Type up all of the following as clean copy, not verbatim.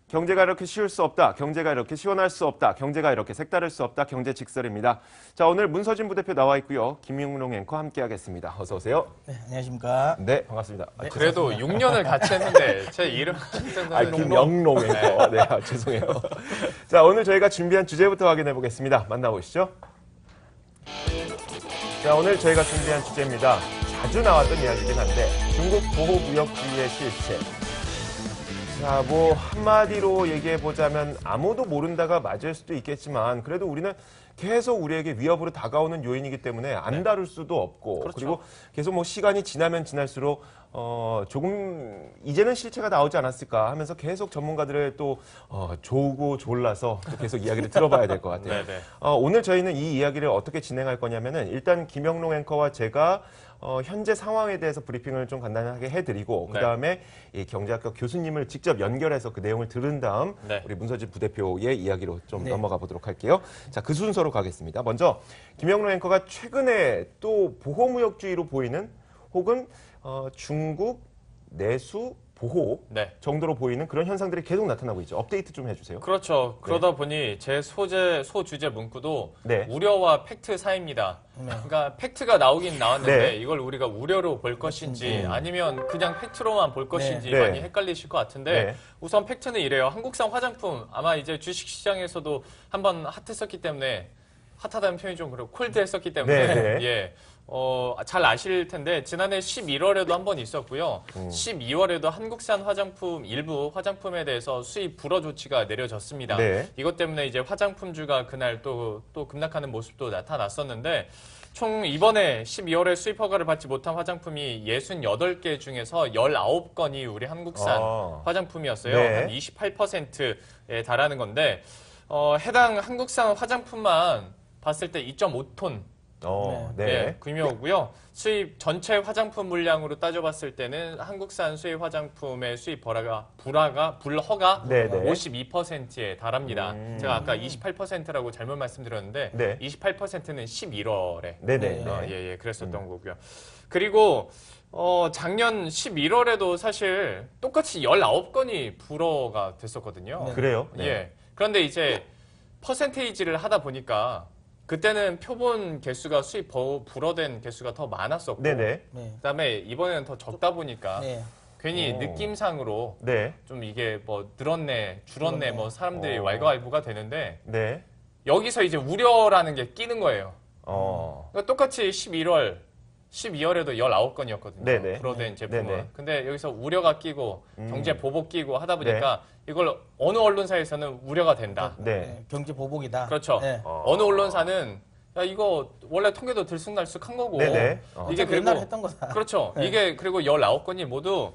경제가 이렇게 쉬울 수 없다. 경제가 이렇게 시원할 수 없다. 경제가 이렇게 색다를 수 없다. 경제 직설입니다. 자, 오늘 문서진 부대표 나와 있고요. 김용롱 앵커 함께하겠습니다. 어서 오세요. 네, 안녕하십니까. 네, 반갑습니다. 네. 그래도 6년을 같이 했는데 제 이름 김영롱 앵커. 네, 죄송해요. 자, 오늘 저희가 준비한 주제부터 확인해 보겠습니다. 만나보시죠. 자, 오늘 저희가 준비한 주제입니다. 자주 나왔던 이야기긴 한데 중국 보호무역주의의 실체. 자, 뭐 한마디로 얘기해보자면 아무도 모른다가 맞을 수도 있겠지만 그래도 우리는 계속 우리에게 위협으로 다가오는 요인이기 때문에 안 다룰 수도 없고 그렇죠. 그리고 계속 뭐 시간이 지나면 지날수록 조금 이제는 실체가 나오지 않았을까 하면서 계속 전문가들을 또 조우고 졸라서 또 계속 이야기를 들어봐야 될 것 같아요. 네네. 오늘 저희는 이 이야기를 어떻게 진행할 거냐면은 일단 김영롱 앵커와 제가 현재 상황에 대해서 브리핑을 좀 간단하게 해드리고 네. 그다음에 이 경제학과 교수님을 직접 연결해서 그 내용을 들은 다음 네. 우리 문서진 부대표의 이야기로 좀 네. 넘어가 보도록 할게요. 자, 그 순서로 가겠습니다. 먼저 김영롱 앵커가 최근에 또 보호무역주의로 보이는 혹은 중국 내수 보호 네. 정도로 보이는 그런 현상들이 계속 나타나고 있죠. 업데이트 좀 해주세요. 그렇죠. 그러다 보니 제 소주제 문구도 네. 우려와 팩트 사이입니다. 그러니까 팩트가 나오긴 나왔는데 네. 이걸 우리가 우려로 볼 것인지 아니면 그냥 팩트로만 볼 것인지 네. 많이 헷갈리실 것 같은데 네. 우선 팩트는 이래요. 한국산 화장품 아마 이제 주식시장에서도 한번 핫했었기 때문에 핫하다는 표현이 좀 그렇고 콜드했었기 때문에 네, 네. 예. 잘 아실 텐데 지난해 11월에도 한 번 있었고요. 12월에도 한국산 화장품 일부 화장품에 대해서 수입 불허 조치가 내려졌습니다. 네. 이것 때문에 이제 화장품주가 그날 또 급락하는 모습도 나타났었는데 총 이번에 12월에 수입 허가를 받지 못한 화장품이 68개 중에서 19건이 우리 한국산 화장품이었어요. 네. 한 28%에 달하는 건데 해당 한국산 화장품만 봤을 때 2.5톤 네. 규모고요. 수입 전체 화장품 물량으로 따져봤을 때는 한국산 수입 화장품의 수입 불허가 네, 네. 52%에 달합니다. 제가 아까 28%라고 잘못 말씀드렸는데 네. 28%는 11월에 네네. 그랬었던 거고요. 그리고 작년 11월에도 사실 똑같이 19건이 불허가 됐었거든요. 그래요? 네. 예. 그런데 이제 퍼센테이지를 하다 보니까 그때는 표본 개수가 수입 불허된 개수가 더 많았었고 네네. 그다음에 이번에는 더 적다 보니까 괜히 오. 느낌상으로 네. 좀 이게 뭐 늘었네 줄었네 뭐 사람들이 어. 왈가왈부가 되는데 네. 여기서 이제 우려라는 게 끼는 거예요. 어. 그러니까 똑같이 12월에도 19건이었거든요. 네네. 불허된 제품은. 네네. 근데 여기서 우려가 끼고 경제 보복 끼고 하다 보니까 이걸 어느 언론사에서는 우려가 된다. 네. 경제 보복이다. 그렇죠. 네. 어느 언론사는 야 이거 원래 통계도 들쑥날쑥한 거고 네네. 이게 어차피 옛날에 했던 거다. 그렇죠. 네. 이게 그리고 19건이 모두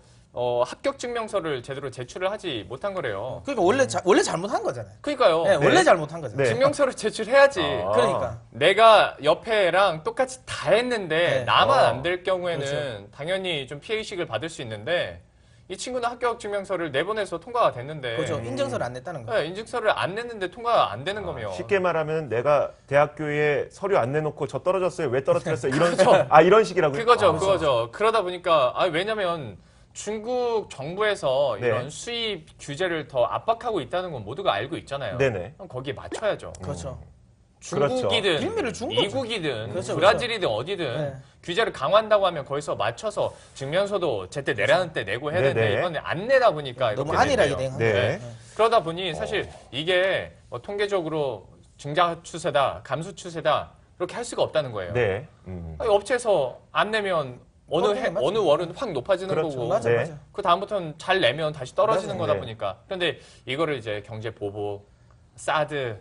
합격 증명서를 제대로 제출을 하지 못한 거래요. 그러니까 원래 잘못한 거잖아요. 그러니까요. 네, 원래 잘못한 거잖아요. 네. 증명서를 제출해야지. 그러니까. 내가 옆에랑 똑같이 다 했는데 네. 나만 안 될 경우에는 그렇죠. 당연히 좀 피해의식을 받을 수 있는데 이 친구는 합격 증명서를 내보내서 통과가 됐는데 그렇죠. 인증서를 안 냈다는 거. 네, 인증서를 안 냈는데 통과가 안 되는 거면 쉽게 말하면 내가 대학교에 서류 안 내놓고 저 떨어졌어요. 왜 떨어뜨렸어요? 이런 그렇죠. 이런 식이라고요? 그거죠. 그거죠. 그러다 보니까 왜냐면 중국 정부에서 네. 이런 수입 규제를 더 압박하고 있다는 건 모두가 알고 있잖아요. 네네. 그럼 거기에 맞춰야죠. 그렇죠. 중국이든 빌미를 준 거죠. 미국이든 그렇죠, 브라질이든 어디든 네. 규제를 강화한다고 하면 거기서 맞춰서 증명서도 제때 내라는 때 내고 해야 되는데 네네. 이번에 안 내다 보니까 너무 이렇게 안일하게 됐네요. 된 네. 거예요. 그러다 보니 사실 이게 뭐 통계적으로 증가 추세다, 감소 추세다 이렇게 할 수가 없다는 거예요. 네. 아니, 업체에서 안 내면 맞죠. 어느 월은 확 높아지는 그렇죠. 거고 맞아, 네. 맞아. 그 다음부터는 잘 내면 다시 떨어지는 맞아요. 거다 네. 보니까 그런데 이거를 이제 경제 보복, 사드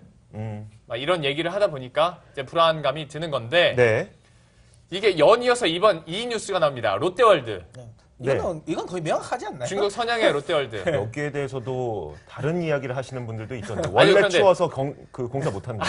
막 이런 얘기를 하다 보니까 이제 불안감이 드는 건데 네. 이게 연이어서 이번 이 뉴스가 나옵니다. 롯데월드. 이건 거의 명확하지 않나요? 중국 선양의 롯데월드. 여기에 대해서도 다른 이야기를 하시는 분들도 있던데 아니, 원래 그런데- 추워서 공사 못한다.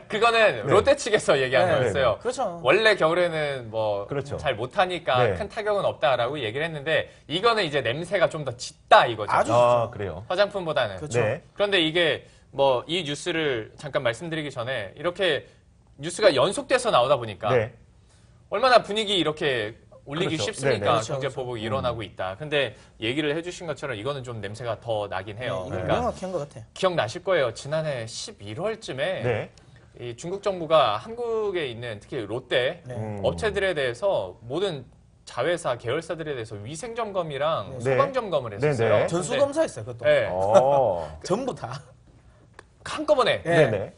그거는 네. 롯데 측에서 얘기한 네. 거였어요. 그렇죠. 원래 겨울에는 뭐 그렇죠. 잘 못하니까 네. 큰 타격은 없다라고 얘기를 했는데 이거는 이제 냄새가 좀 더 짙다 이거죠. 아주 그래요. 화장품보다는. 그렇죠. 네. 그런데 이게 뭐 이 뉴스를 잠깐 말씀드리기 전에 이렇게 뉴스가 연속돼서 나오다 보니까 네. 얼마나 분위기 이렇게 올리기 그렇죠. 쉽으니까 네네. 그렇죠, 경제 그렇죠. 보복이 일어나고 있다. 근데 얘기를 해주신 것처럼 이거는 좀 냄새가 더 나긴 해요. 이거 그러니까 명확히 한 것 같아요. 기억나실 거예요. 지난해 11월쯤에 네. 이 중국 정부가 한국에 있는 특히 롯데 네. 업체들에 대해서 모든 자회사 계열사들에 대해서 위생 점검이랑 네. 소방 점검을 했었어요. 네네. 전수 검사했어요, 그것도. 네. 전부 다. 한꺼번에 네. 네네.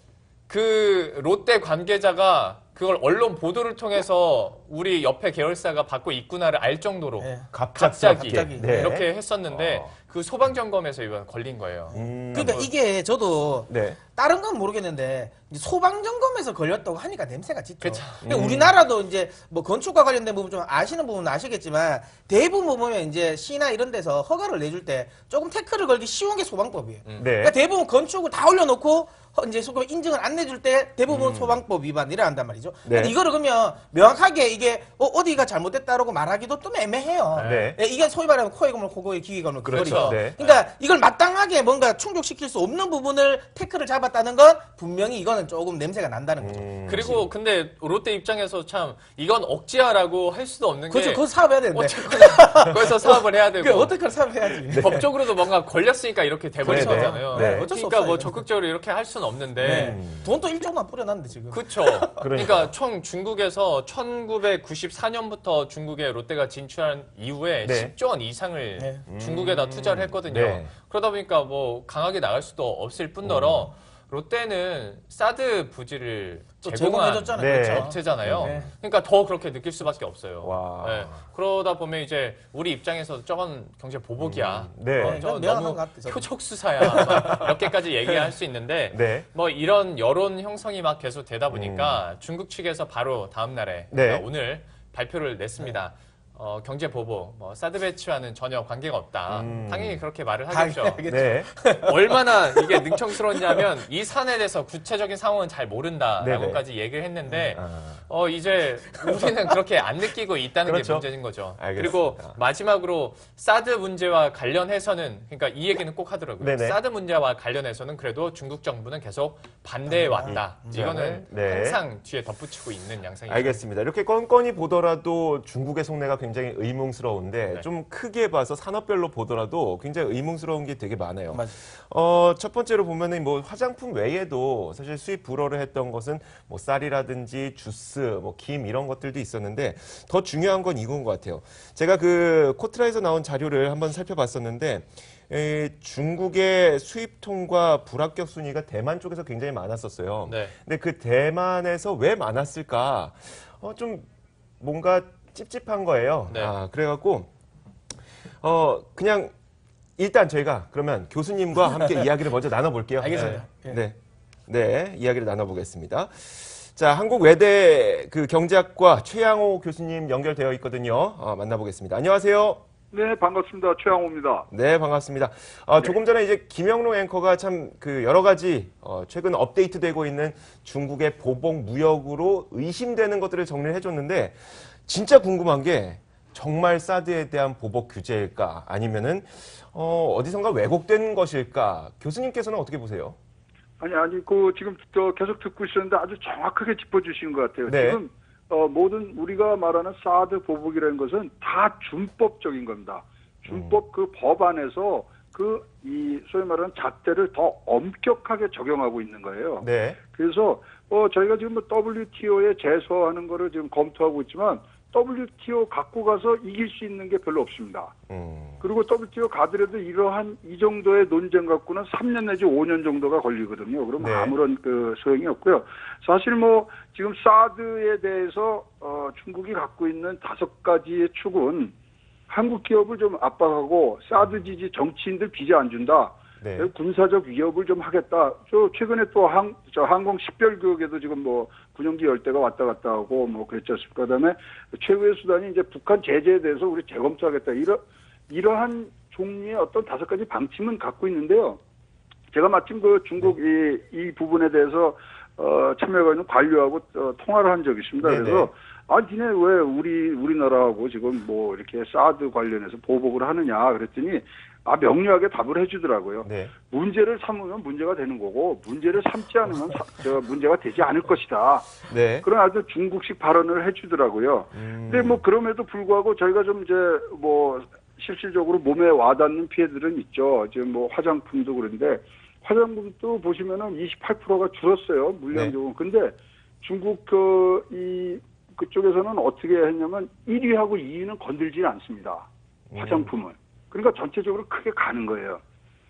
그 롯데 관계자가 그걸 언론 보도를 통해서 우리 옆에 계열사가 받고 있구나를 알 정도로 네. 갑자기 네. 이렇게 했었는데 그 소방 점검에서 이번 걸린 거예요. 그러니까 이게 저도 네. 다른 건 모르겠는데 이제 소방 점검에서 걸렸다고 하니까 냄새가 짙죠. 그쵸. 그러니까 우리나라도 이제 뭐 건축과 관련된 부분 좀 아시는 부분은 아시겠지만 대부분 보면 이제 시나 이런 데서 허가를 내줄 때 조금 태클을 걸기 쉬운 게 소방법이에요. 네. 그러니까 대부분 건축을 다 올려놓고 이제 소금 인증을 안 내줄 때 대부분 소방법 위반 이래 한단 말이죠. 네. 근데 이거를 그러면 명확하게 이게 어디가 잘못됐다라고 말하기도 좀 애매해요. 네. 예, 이게 소위 말하면 코에 걸면 코고에 귀에 걸면 그렇죠. 그거리죠. 네. 그러니까 이걸 마땅하게 뭔가 충족시킬 수 없는 부분을 태클을 잡았다는 건 분명히 이거는 조금 냄새가 난다는 거죠. 그리고 근데 롯데 입장에서 참 이건 억지야라고 할 수도 없는 게 그렇죠. 그거 사업해야 되는데. 어쨌거나 거기서 사업을 해야 되고 그 어떻게 사업해야지. 법적으로도 뭔가 걸렸으니까 이렇게 돼버린 그렇죠. 거잖아요. 네. 어쩔 수 그러니까 없어요, 뭐 이거는. 적극적으로 이렇게 할 수는 없는데 돈도 1조만 뿌려놨는데 지금. 그렇죠. 그러니까 총 중국에서 1994년부터 중국에 롯데가 진출한 이후에 네. 10조 원 이상을 네. 중국에다 투자를 했거든요. 네. 그러다 보니까 뭐 강하게 나갈 수도 없을 뿐더러 롯데는 사드 부지를 또 제공한 제공해줬잖아요. 네. 그렇죠. 업체잖아요. 네. 그러니까 더 그렇게 느낄 수밖에 없어요. 와. 네. 그러다 보면 이제 우리 입장에서 저건 경제 보복이야. 네. 저 이건 명확한 너무 것 같아, 저는. 표적 수사야. 이렇게 까지 얘기할 수 있는데 네. 뭐 이런 여론 형성이 막 계속 되다 보니까 중국 측에서 바로 다음 날에 네. 그러니까 오늘 발표를 냈습니다. 경제 보복, 뭐 사드 배치와는 전혀 관계가 없다. 당연히 그렇게 말을 하겠죠. 네. 얼마나 이게 능청스러웠냐면 이 사안에 대해서 구체적인 상황은 잘 모른다라고까지 얘기를 했는데 이제 우리는 그렇게 안 느끼고 있다는 그렇죠. 게 문제인 거죠. 알겠습니다. 그리고 마지막으로 사드 문제와 관련해서는 그러니까 이 얘기는 꼭 하더라고요. 네네. 사드 문제와 관련해서는 그래도 중국 정부는 계속 반대해 왔다. 이거는 네. 항상 뒤에 덧붙이고 있는 양상이죠. 알겠습니다. 이렇게 건건이 보더라도 중국의 속내가 굉장히 의문스러운데 네. 좀 크게 봐서 산업별로 보더라도 굉장히 의문스러운 게 되게 많아요. 맞아요. 첫 번째로 보면은 뭐 화장품 외에도 사실 수입 불허를 했던 것은 뭐 쌀이라든지 주스, 뭐 김 이런 것들도 있었는데 더 중요한 건 이건 것 같아요. 제가 그 코트라에서 나온 자료를 한번 살펴봤었는데 중국의 수입통과 불합격 순위가 대만 쪽에서 굉장히 많았었어요. 네. 근데 그 대만에서 왜 많았을까? 좀 뭔가 찝찝한 거예요. 네. 그래갖고 그냥 일단 저희가 그러면 교수님과 함께 이야기를 먼저 나눠볼게요. 알겠습니다. 네, 이야기를 나눠보겠습니다. 자, 한국 외대 그 경제학과 최양호 교수님 연결되어 있거든요. 만나보겠습니다. 안녕하세요. 네, 반갑습니다. 최양호입니다. 네, 반갑습니다. 조금 전에 이제 김영로 앵커가 참 그 여러 가지 최근 업데이트되고 있는 중국의 보복 무역으로 의심되는 것들을 정리를 해줬는데 진짜 궁금한 게 정말 사드에 대한 보복 규제일까 아니면은 어디선가 왜곡된 것일까? 교수님께서는 어떻게 보세요? 아니, 지금 계속 듣고 있었는데 아주 정확하게 짚어주신 것 같아요. 네. 지금, 모든 우리가 말하는 사드 보복이라는 것은 다 준법적인 겁니다. 준법 그 법안에서 소위 말하는 잣대를 더 엄격하게 적용하고 있는 거예요. 네. 그래서, 저희가 지금 뭐 WTO에 제소하는 거를 지금 검토하고 있지만, WTO 갖고 가서 이길 수 있는 게 별로 없습니다. 그리고 WTO 가더라도 이 정도의 논쟁 갖고는 3년 내지 5년 정도가 걸리거든요. 그럼 네. 아무런 소용이 없고요. 사실 뭐 지금 사드에 대해서 중국이 갖고 있는 5가지의 축은 한국 기업을 좀 압박하고 사드 지지 정치인들 비자 안 준다. 네. 군사적 위협을 좀 하겠다. 최근에 또 항공 식별구역에도 지금 뭐 군용기 10대가 왔다 갔다 하고 뭐 그랬지 않습니까? 그다음에 최후의 수단이 이제 북한 제재에 대해서 우리 재검토하겠다. 이러한 종류의 어떤 5가지 방침은 갖고 있는데요. 제가 마침 그 중국 이 부분에 대해서 참여가 있는 관료하고 통화를 한 적이 있습니다. 네네. 그래서 니네 왜 우리나라하고 지금 뭐 이렇게 사드 관련해서 보복을 하느냐 그랬더니 명료하게 답을 해주더라고요. 네. 문제를 삼으면 문제가 되는 거고 문제를 삼지 않으면 문제가 되지 않을 것이다. 네. 그런 아주 중국식 발언을 해주더라고요. 근데 뭐 그럼에도 불구하고 저희가 좀 이제 뭐 실질적으로 몸에 와닿는 피해들은 있죠. 지금 뭐 화장품도 그런데 화장품도 보시면은 28%가 줄었어요. 물량적으로. 근데 중국 그쪽에서는 어떻게 했냐면 1위하고 2위는 건들지 않습니다. 화장품을. 그러니까 전체적으로 크게 가는 거예요.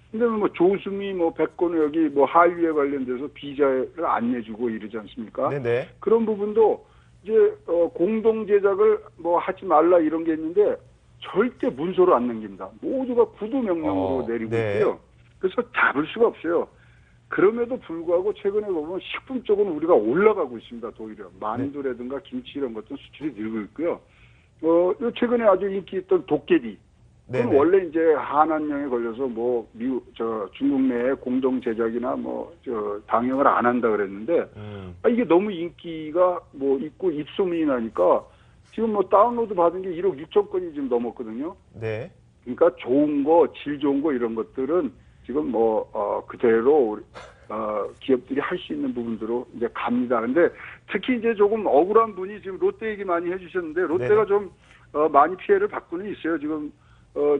근데 뭐 조수미, 뭐 백건우 여기 뭐 하위에 관련돼서 비자를 안 내주고 이러지 않습니까? 네네. 그런 부분도 이제 공동 제작을 뭐 하지 말라 이런 게 있는데 절대 문서로 안 남깁니다. 모두가 구두 명령으로 내리고 네. 있고요. 그래서 잡을 수가 없어요. 그럼에도 불구하고 최근에 보면 식품 쪽은 우리가 올라가고 있습니다. 오히려 만두라든가 김치 이런 것도 수출이 늘고 있고요. 요 최근에 아주 인기 있던 도깨비. 그건 네네. 원래 이제 한한령에 걸려서 뭐 중국 내에 공동 제작이나 뭐 당형을 안 한다 그랬는데 이게 너무 인기가 뭐 있고 입소문이 나니까 지금 뭐 다운로드 받은 게 1억 6천 건이 지금 넘었거든요. 네. 그러니까 좋은 거, 질 좋은 거 이런 것들은 지금 뭐 그대로 기업들이 할 수 있는 부분들로 이제 갑니다. 근데 특히 이제 조금 억울한 분이 지금 롯데 얘기 많이 해주셨는데 롯데가 네네. 좀 많이 피해를 받고는 있어요. 지금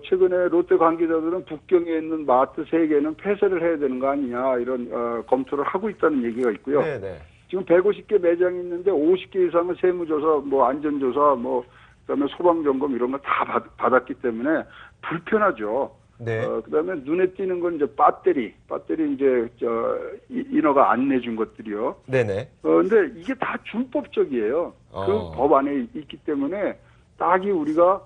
최근에 롯데 관계자들은 북경에 있는 마트 3개는 폐쇄를 해야 되는 거 아니냐 이런 검토를 하고 있다는 얘기가 있고요. 네네. 지금 150개 매장이 있는데 50개 이상은 세무조사, 뭐 안전조사, 뭐 그다음에 소방점검 이런 거 다 받았기 때문에 불편하죠. 네. 그다음에 눈에 띄는 건 이제 배터리 이제 인허가 안 내준 것들이요. 네네. 근데 이게 다 준법적이에요. 그 법 안에 있기 때문에 딱히 우리가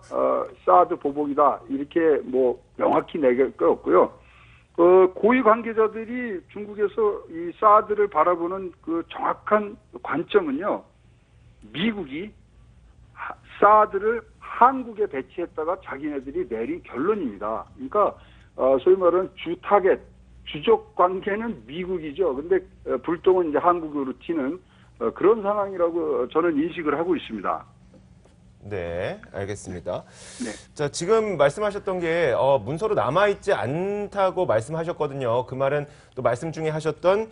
사드 보복이다 이렇게 뭐 명확히 내길 거 없고요. 고위 관계자들이 중국에서 이 사드를 바라보는 그 정확한 관점은요. 미국이 사드를 한국에 배치했다가 자기네들이 내린 결론입니다. 그러니까 소위 말하는 주 타겟, 주적 관계는 미국이죠. 근데 불똥은 이제 한국으로 튀는 그런 상황이라고 저는 인식을 하고 있습니다. 네, 알겠습니다. 네. 자, 지금 말씀하셨던 게 문서로 남아있지 않다고 말씀하셨거든요. 그 말은 또 말씀 중에 하셨던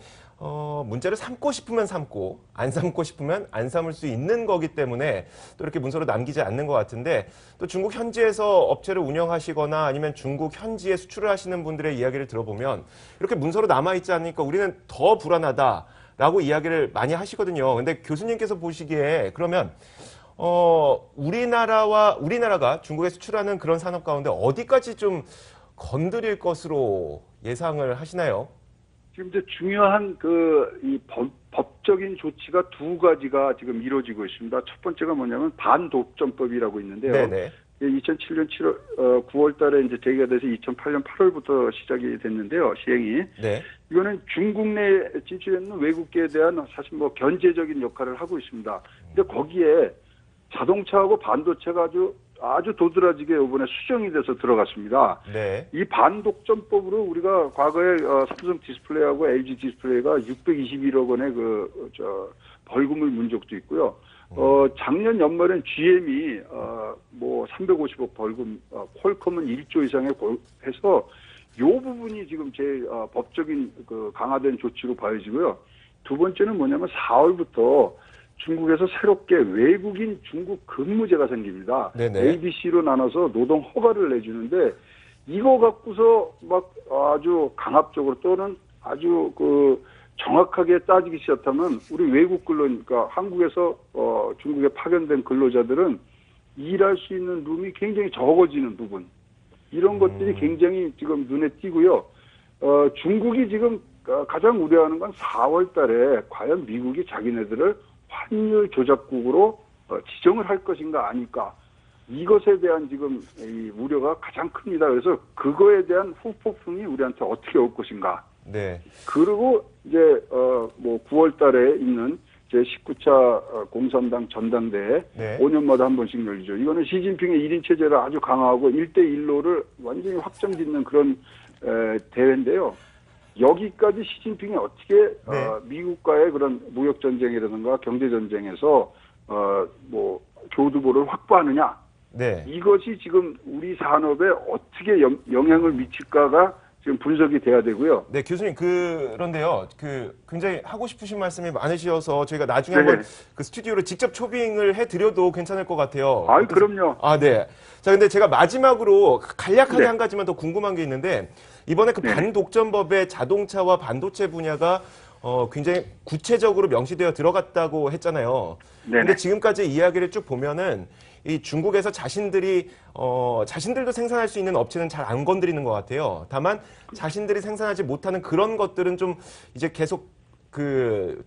문제를 삼고 싶으면 삼고 안 삼고 싶으면 안 삼을 수 있는 거기 때문에 또 이렇게 문서로 남기지 않는 것 같은데 또 중국 현지에서 업체를 운영하시거나 아니면 중국 현지에 수출을 하시는 분들의 이야기를 들어보면 이렇게 문서로 남아있지 않으니까 우리는 더 불안하다라고 이야기를 많이 하시거든요. 근데 교수님께서 보시기에 그러면 우리나라가 중국에 수출하는 그런 산업 가운데 어디까지 좀 건드릴 것으로 예상을 하시나요? 지금 이제 중요한 이 법적인 조치가 2가지가 지금 이루어지고 있습니다. 첫 번째가 뭐냐면 반독점법이라고 있는데요. 네네. 2007년 9월 달에 이제 제기가 돼서 2008년 8월부터 시작이 됐는데요. 시행이. 네. 이거는 중국 내에 진출했는 외국계에 대한 사실 뭐 견제적인 역할을 하고 있습니다. 근데 거기에 자동차하고 반도체가 아주 도드라지게 이번에 수정이 돼서 들어갔습니다. 네. 이 반독점법으로 우리가 과거에 삼성 디스플레이하고 LG 디스플레이가 621억 원의 벌금을 문 적도 있고요. 작년 연말엔 GM이 뭐 350억 벌금, 퀄컴은 1조 이상의 해서 요 부분이 지금 법적인 강화된 조치로 봐야지고요. 두 번째는 뭐냐면 4월부터 중국에서 새롭게 외국인 중국 근무제가 생깁니다. 네네. ABC로 나눠서 노동 허가를 내주는데 이거 갖고서 막 아주 강압적으로 또는 아주 정확하게 따지기 시작하면 우리 외국 근로니까 한국에서 중국에 파견된 근로자들은 일할 수 있는 룸이 굉장히 적어지는 부분 이런 것들이 굉장히 지금 눈에 띄고요. 중국이 지금 가장 우려하는 건 4월 달에 과연 미국이 자기네들을 환율 조작국으로 지정을 할 것인가 아닐까 이것에 대한 지금 이 우려가 가장 큽니다. 그래서 그거에 대한 후폭풍이 우리한테 어떻게 올 것인가. 네. 그리고 이제 뭐 9월 달에 있는 제19차 공산당 전당대회 네. 5년마다 한 번씩 열리죠. 이거는 시진핑의 1인 체제를 아주 강화하고 1대1로를 완전히 확정짓는 그런 대회인데요. 여기까지 시진핑이 어떻게 네. 미국과의 그런 무역 전쟁이라든가 경제 전쟁에서 뭐 교두보를 확보하느냐 네. 이것이 지금 우리 산업에 어떻게 영향을 미칠까가 지금 분석이 돼야 되고요. 네, 교수님, 그런데요, 굉장히 하고 싶으신 말씀이 많으셔서 저희가 나중에 네. 한번 그 스튜디오로 직접 초빙을 해드려도 괜찮을 것 같아요. 아이, 그럼요. 아, 네. 자, 근데 제가 마지막으로 간략하게 네. 한 가지만 더 궁금한 게 있는데, 이번에 그 네. 반독점법에 자동차와 반도체 분야가 굉장히 구체적으로 명시되어 들어갔다고 했잖아요. 네네. 근데 지금까지 이야기를 쭉 보면은 이 중국에서 자신들도 생산할 수 있는 업체는 잘 안 건드리는 것 같아요. 다만 자신들이 생산하지 못하는 그런 것들은 좀 이제 계속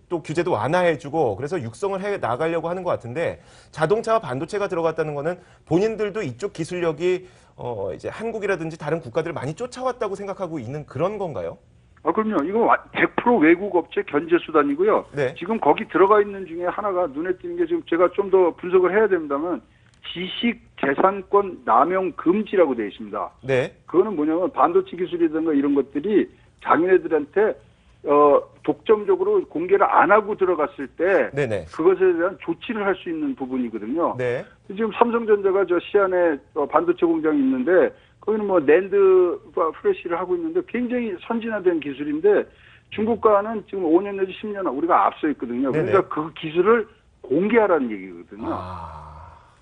또 규제도 완화해주고 그래서 육성을 해 나가려고 하는 것 같은데 자동차와 반도체가 들어갔다는 거는 본인들도 이쪽 기술력이 이제 한국이라든지 다른 국가들을 많이 쫓아왔다고 생각하고 있는 그런 건가요? 아, 그럼요. 이거 100% 외국 업체 견제 수단이고요. 네. 지금 거기 들어가 있는 중에 하나가 눈에 띄는 게 지금 제가 좀 더 분석을 해야 됩니다만 지식 재산권 남용 금지라고 되어 있습니다. 네. 그거는 뭐냐면 반도체 기술이든가 이런 것들이 자기네들한테 독점적으로 공개를 안 하고 들어갔을 때 네네. 그것에 대한 조치를 할 수 있는 부분이거든요. 네. 지금 삼성전자가 저 시안에 반도체 공장이 있는데 거기는 뭐 낸드와 프레시를 하고 있는데 굉장히 선진화된 기술인데 중국과는 지금 5년 내지 10년 우리가 앞서 있거든요. 네네. 그러니까 그 기술을 공개하라는 얘기거든요.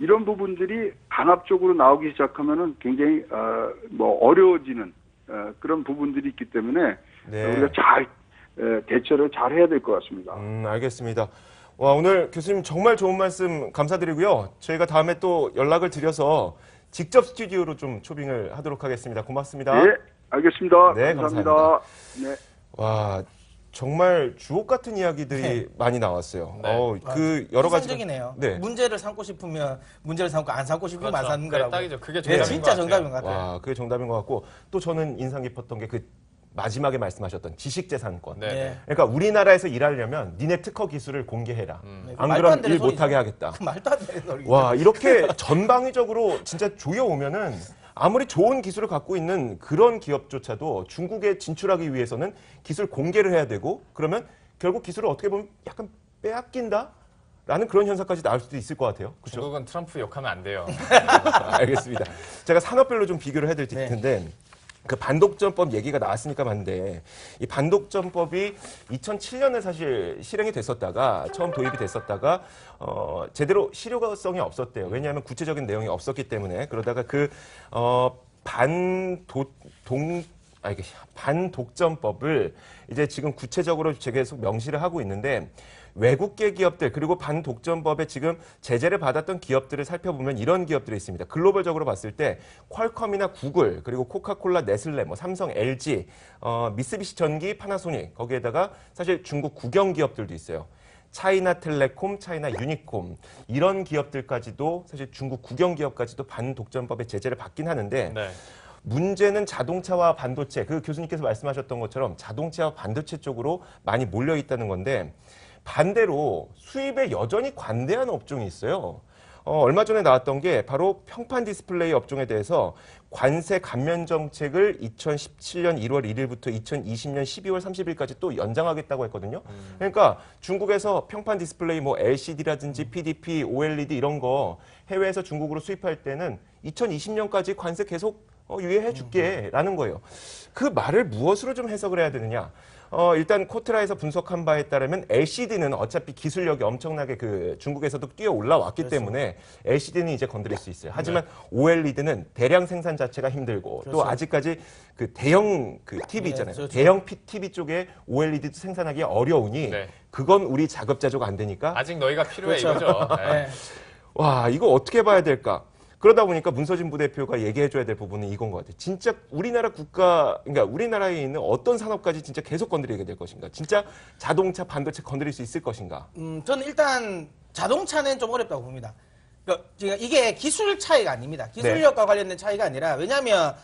이런 부분들이 강압적으로 나오기 시작하면은 굉장히 어려워지는 그런 부분들이 있기 때문에 네. 우리가 잘 대처를 잘 해야 될 것 같습니다. 알겠습니다. 와, 오늘 교수님 정말 좋은 말씀 감사드리고요. 저희가 다음에 또 연락을 드려서 직접 스튜디오로 좀 초빙을 하도록 하겠습니다. 고맙습니다. 네, 알겠습니다. 네, 감사합니다. 네. 와, 정말 주옥 같은 이야기들이 네. 많이 나왔어요. 네. 여러 가지 이상적이네요. 네. 문제를 삼고 싶으면 문제를 삼고 안 삼고 싶으면 안 그렇죠. 삼는 그게 거라고. 딱이죠. 그게 네, 정답인 진짜 것 같아요. 정답인 것 같아요. 와, 그게 정답인 것 같고 또 저는 인상 깊었던 게 그 마지막에 말씀하셨던 지식재산권. 네. 네. 그러니까 우리나라에서 일하려면 니네 특허 기술을 공개해라. 네, 안 말도 그러면 안 되는 일 소리죠. 못하게 하겠다. 말도 안 되는 소리. 와, 이렇게 전방위적으로 진짜 조여오면은 아무리 좋은 기술을 갖고 있는 그런 기업조차도 중국에 진출하기 위해서는 기술 공개를 해야 되고 그러면 결국 기술을 어떻게 보면 약간 빼앗긴다? 라는 그런 현상까지 나올 수도 있을 것 같아요. 그렇죠? 중국은 트럼프 욕하면 안 돼요. 알겠습니다. 제가 산업별로 좀 비교를 해드릴 네. 텐데 그 반독점법 얘기가 나왔으니까 말인데 이 반독점법이 2007년에 사실 실행이 됐었다가 처음 도입이 됐었다가 제대로 실효성이 없었대요. 왜냐하면 구체적인 내용이 없었기 때문에 그러다가 반독점법을 이제 지금 구체적으로 계속 명시를 하고 있는데 외국계 기업들 그리고 반독점법에 지금 제재를 받았던 기업들을 살펴보면 이런 기업들이 있습니다. 글로벌적으로 봤을 때 퀄컴이나 구글 그리고 코카콜라, 네슬레, 뭐 삼성, LG, 미쓰비시 전기, 파나소닉 거기에다가 사실 중국 국영 기업들도 있어요. 차이나텔레콤, 차이나 유니콤 이런 기업들까지도 사실 중국 국영 기업까지도 반독점법의 제재를 받긴 하는데 네. 문제는 자동차와 반도체, 그 교수님께서 말씀하셨던 것처럼 자동차와 반도체 쪽으로 많이 몰려 있다는 건데 반대로 수입에 여전히 관대한 업종이 있어요. 얼마 전에 나왔던 게 바로 평판 디스플레이 업종에 대해서 관세 감면 정책을 2017년 1월 1일부터 2020년 12월 30일까지 또 연장하겠다고 했거든요. 그러니까 중국에서 평판 디스플레이 뭐 LCD라든지 PDP, OLED 이런 거 해외에서 중국으로 수입할 때는 2020년까지 관세 계속 유예해 줄게라는 거예요. 그 말을 무엇으로 좀 해석을 해야 되느냐? 일단 코트라에서 분석한 바에 따르면 LCD는 어차피 기술력이 엄청나게 중국에서도 뛰어 올라왔기 그렇죠. 때문에 LCD는 이제 건드릴 수 있어요. 하지만 OLED는 대량 생산 자체가 힘들고 또 그렇죠. 아직까지 대형 TV 네, 있잖아요. 그렇죠. 대형 TV 쪽에 OLED도 생산하기 어려우니 네. 그건 우리 자급자족 안 되니까 아직 너희가 필요해 그렇죠. 이거죠. 네. 네. 와, 이거 어떻게 봐야 될까? 그러다 보니까 문서진 부대표가 얘기해줘야 될 부분은 이건 것 같아요. 진짜 우리나라 그러니까 우리나라에 있는 어떤 산업까지 진짜 계속 건드리게 될 것인가? 진짜 자동차, 반도체 건드릴 수 있을 것인가? 저는 일단 자동차는 좀 어렵다고 봅니다. 그러니까 이게 기술 차이가 아닙니다. 기술력과 관련된 차이가 아니라 왜냐하면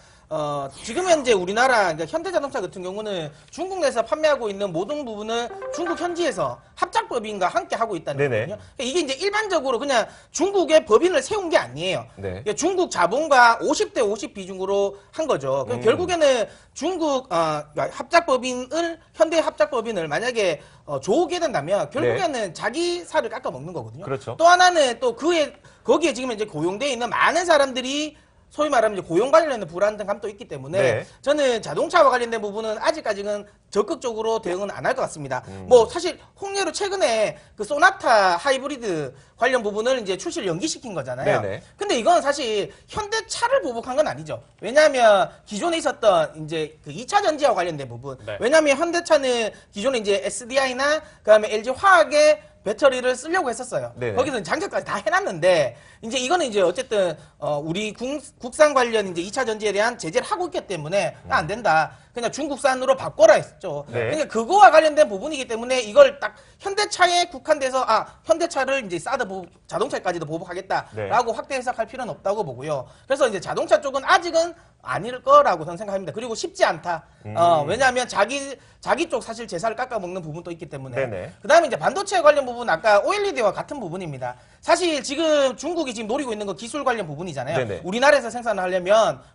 지금 현재 우리나라 그러니까 현대자동차 같은 경우는 중국 내에서 판매하고 있는 모든 부분을 중국 현지에서 합작법인과 함께 하고 있다는 네네. 거거든요. 그러니까 이게 이제 일반적으로 그냥 중국의 법인을 세운 게 아니에요. 네. 그러니까 중국 자본과 50대 50 비중으로 한 거죠. 그럼 결국에는 중국 합작법인을 현대 합작법인을 만약에 좋게 된다면 결국에는 자기 살을 깎아 먹는 거거든요. 그렇죠. 또 하나는 또 거기에 지금 이제 고용되어 있는 많은 사람들이 소위 말하면 이제 고용 관련된 불안정감도 있기 때문에 네. 저는 자동차와 관련된 부분은 아직까지는 적극적으로 대응은 안 할 것 같습니다. 뭐 사실 홍예로 최근에 그 소나타 하이브리드 관련 부분을 이제 출시를 연기시킨 거잖아요. 네네. 근데 이건 사실 현대차를 보복한 건 아니죠. 왜냐하면 기존에 있었던 이제 그 2차 전지와 관련된 부분. 네. 왜냐하면 현대차는 기존에 이제 SDI나 그다음에 LG 화학의 배터리를 쓰려고 했었어요. 네네. 거기서 장착까지 다 해놨는데 이제 이거는 이제 어쨌든 우리 국산 관련 이제 2차 전지에 대한 제재를 하고 있기 때문에 안 된다. 그냥 중국산으로 바꿔라 했죠. 네. 그러니까 그거와 관련된 부분이기 때문에 이걸 딱 현대차에 국한돼서 현대차를 이제 자동차까지도 보복하겠다라고 네. 확대 해석할 필요는 없다고 보고요. 그래서 이제 자동차 쪽은 아직은 아닐 거라고 저는 생각합니다. 그리고 쉽지 않다. 왜냐하면 자기 쪽 사실 제사를 깎아먹는 부분도 있기 때문에. 네네. 그다음에 이제 반도체 관련 부분 아까 OLED와 같은 부분입니다. 사실 지금 중국이 지금 노리고 있는 거 기술 관련 부분이잖아요. 네네. 우리나라에서 생산을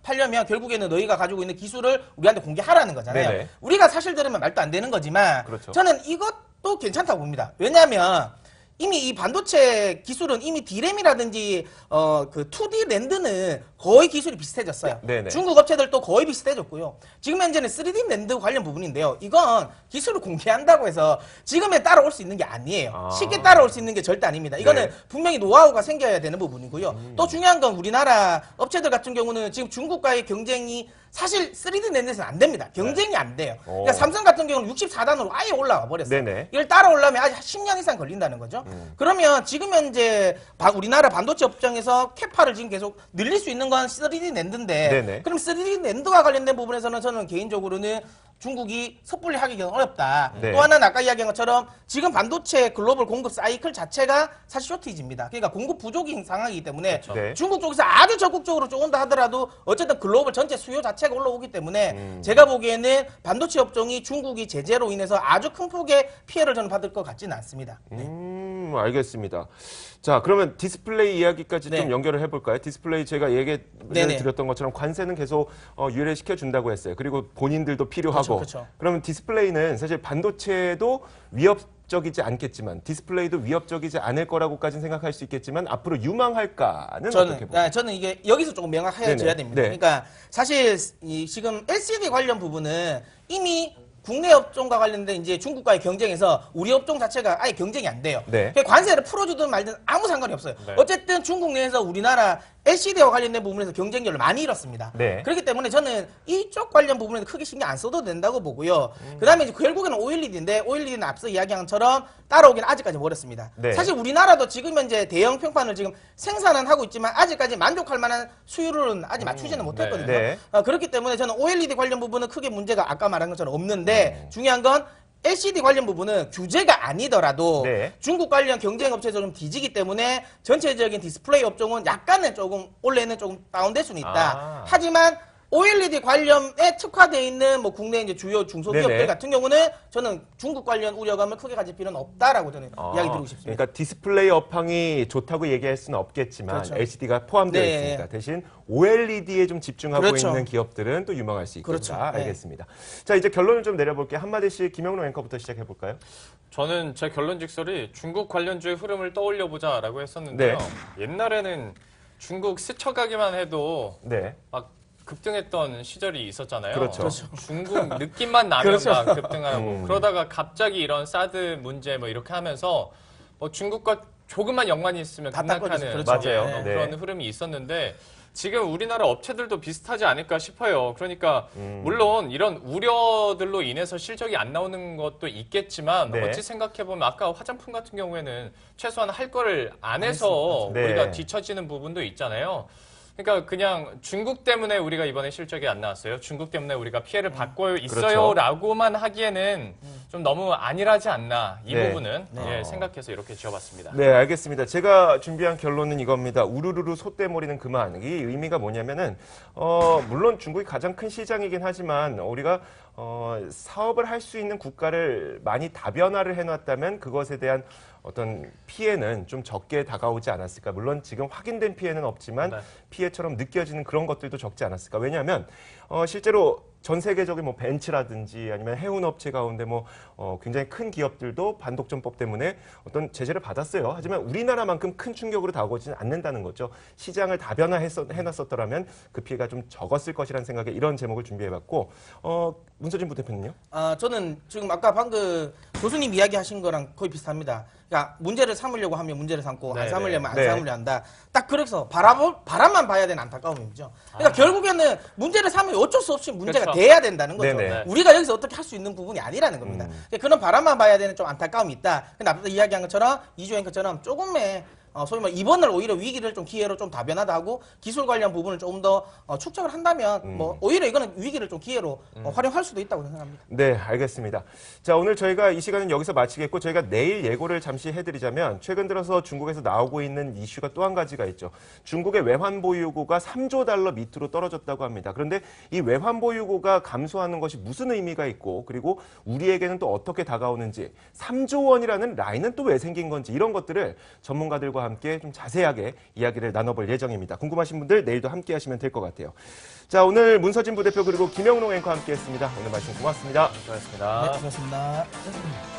팔려면 결국에는 너희가 가지고 있는 기술을 우리한테 공개하라는 거잖아요. 네네. 우리가 사실 들으면 말도 안 되는 거지만 그렇죠. 저는 이것도 괜찮다고 봅니다. 왜냐하면 이미 이 반도체 기술은 이미 D램이라든지 그 2D 랜드는 거의 기술이 비슷해졌어요. 네네. 중국 업체들도 거의 비슷해졌고요. 지금 현재는 3D 랜드 관련 부분인데요. 이건 기술을 공개한다고 해서 지금에 따라올 수 있는 게 아니에요. 쉽게 따라올 수 있는 게 절대 아닙니다. 이거는 네. 분명히 노하우가 생겨야 되는 부분이고요. 또 중요한 건 우리나라 업체들 같은 경우는 지금 중국과의 경쟁이 사실 3D 랜드에서는 안 됩니다. 경쟁이 안 돼요. 그러니까 삼성 같은 경우는 64단으로 아예 올라와 버렸어요. 네네. 이걸 따라오려면 아직 10년 이상 걸린다는 거죠. 그러면 지금 현재 우리나라 반도체 업종에서 캐파를 지금 계속 늘릴 수 있는 건 3D 랜드인데 네네. 그럼 3D 랜드와 관련된 부분에서는 저는 개인적으로는 중국이 섣불리 하기가 어렵다. 네. 또 하나는 아까 이야기한 것처럼 지금 반도체 글로벌 공급 사이클 자체가 사실 쇼티지입니다. 그러니까 공급 부족인 상황이기 때문에 그렇죠. 네. 중국 쪽에서 아주 적극적으로 쪼은다 하더라도 어쨌든 글로벌 전체 수요 자체가 올라오기 때문에 제가 보기에는 반도체 업종이 중국이 제재로 인해서 아주 큰 폭의 피해를 저는 받을 것 같지는 않습니다. 알겠습니다. 자, 그러면 디스플레이 이야기까지 좀 네. 연결을 해볼까요? 디스플레이 제가 얘기 네네. 드렸던 것처럼 관세는 계속 유예시켜 준다고 했어요. 그리고 본인들도 필요하고. 그렇죠. 그러면 디스플레이는 사실 반도체도 위협적이지 않겠지만 디스플레이도 위협적이지 않을 거라고까지는 생각할 수 있겠지만 앞으로 유망할까는 어떻게 보세요? 저는 이게 여기서 조금 명확해져야 네네. 됩니다. 네. 그러니까 사실 지금 LCD 관련 부분은 이미 국내 업종과 관련된 이제 중국과의 경쟁에서 우리 업종 자체가 아예 경쟁이 안 돼요. 네. 그러니까 관세를 풀어주든 말든 아무 상관이 없어요. 네. 어쨌든 중국 내에서 우리나라 LCD와 관련된 부분에서 경쟁력을 많이 잃었습니다. 네. 그렇기 때문에 저는 이쪽 관련 부분에서 크게 신경 안 써도 된다고 보고요. 그다음에 이제 결국에는 OLED인데 OLED는 앞서 이야기한 것처럼 따라오기는 아직까지 멀었습니다. 네. 사실 우리나라도 지금 현재 대형 평판을 지금 생산은 하고 있지만 아직까지 만족할 만한 수율은 아직 맞추지는 못했거든요. 네. 그렇기 때문에 저는 OLED 관련 부분은 크게 문제가 아까 말한 것처럼 없는데 중요한 건 LCD 관련 부분은 규제가 아니더라도 네. 중국 관련 경쟁 업체에서 좀 뒤지기 때문에 전체적인 디스플레이 업종은 약간은 조금 올해는 조금 다운될 수는 있다. 하지만 OLED 관련에 특화되어 있는 뭐 국내 이제 주요 중소기업들 네네. 같은 경우는 저는 중국 관련 우려감을 크게 가질 필요는 없다라고 저는 이야기 드리고 싶습니다. 그러니까 디스플레이 업황이 좋다고 얘기할 수는 없겠지만 그렇죠. LCD가 포함되어 네. 있으니까 대신 OLED에 좀 집중하고 그렇죠. 있는 기업들은 또 유망할 수 있겠다. 그렇죠. 네. 알겠습니다. 자, 이제 결론을 좀 내려볼게요. 한마디씩 김영로 앵커부터 시작해 볼까요? 저는 제 결론 직설이 중국 관련주의 흐름을 떠올려보자라고 했었는데요. 옛날에는 중국 스쳐가기만 해도 네. 막 급등했던 시절이 있었잖아요. 그렇죠. 중국 느낌만 나면 그렇죠. 막 급등하고 그러다가 갑자기 이런 사드 문제 뭐 이렇게 하면서 뭐 중국과 조금만 연관이 있으면 다 급락하는 닦아주죠. 그렇죠. 맞아요. 뭐 네. 그런 흐름이 있었는데 지금 우리나라 업체들도 비슷하지 않을까 싶어요. 그러니까 물론 이런 우려들로 인해서 실적이 안 나오는 것도 있겠지만 네. 어찌 생각해보면 아까 화장품 같은 경우에는 최소한 할 거를 안 해서 네. 우리가 뒤처지는 부분도 있잖아요. 그러니까 그냥 중국 때문에 우리가 이번에 실적이 안 나왔어요. 중국 때문에 우리가 피해를 받고 그렇죠. 있어요라고만 하기에는 좀 너무 안일하지 않나 이 네. 부분은 예, 생각해서 이렇게 지어봤습니다. 네, 알겠습니다. 제가 준비한 결론은 이겁니다. 우르르르 소떼머리는 그만. 이 의미가 뭐냐면은 물론 중국이 가장 큰 시장이긴 하지만 우리가 사업을 할 수 있는 국가를 많이 다변화를 해놨다면 그것에 대한 어떤 피해는 좀 적게 다가오지 않았을까. 물론 지금 확인된 피해는 없지만 네. 피해처럼 느껴지는 그런 것들도 적지 않았을까. 왜냐하면 실제로 전 세계적인 뭐 벤츠라든지 아니면 해운 업체 가운데 뭐 굉장히 큰 기업들도 반독점법 때문에 어떤 제재를 받았어요. 하지만 우리나라만큼 큰 충격으로 다가오지는 않는다는 거죠. 시장을 다변화해놨었더라면 그 피해가 좀 적었을 것이라는 생각에 이런 제목을 준비해봤고 문서진 부대표님요? 저는 지금 아까 방금 교수님 이야기하신 거랑 거의 비슷합니다. 그러니까 문제를 삼으려고 하면 문제를 삼고 네, 안 삼으려면 안 네. 삼으려 한다. 딱 그래서 바람만 봐야 되는 안타까움이죠. 그러니까 결국에는 문제를 삼으면 어쩔 수 없이 문제가 그렇죠. 돼야 된다는 거죠. 네네. 우리가 여기서 어떻게 할 수 있는 부분이 아니라는 겁니다. 그러니까 그런 바람만 봐야 되는 좀 안타까움이 있다. 근데 앞서 이야기한 것처럼 이주 앵커처럼 조금의 소위 말 이번을 오히려 위기를 좀 기회로 좀 다변화도 하고 기술 관련 부분을 조금 더 축적을 한다면 뭐 오히려 이거는 위기를 좀 기회로 활용할 수도 있다고 생각합니다. 네, 알겠습니다. 자, 오늘 저희가 이 시간은 여기서 마치겠고 저희가 내일 예고를 잠시 해드리자면 최근 들어서 중국에서 나오고 있는 이슈가 또 한 가지가 있죠. 중국의 외환 보유고가 3조 달러 밑으로 떨어졌다고 합니다. 그런데 이 외환 보유고가 감소하는 것이 무슨 의미가 있고 그리고 우리에게는 또 어떻게 다가오는지 3조 원이라는 라인은 또 왜 생긴 건지 이런 것들을 전문가들과 함께 좀 자세하게 이야기를 나눠볼 예정입니다. 궁금하신 분들 내일도 함께 하시면 될 것 같아요. 자, 오늘 문서진 부대표 그리고 김영롱 앵커와 함께했습니다. 오늘 말씀 고맙습니다. 수고하셨습니다. 네, 고맙습니다.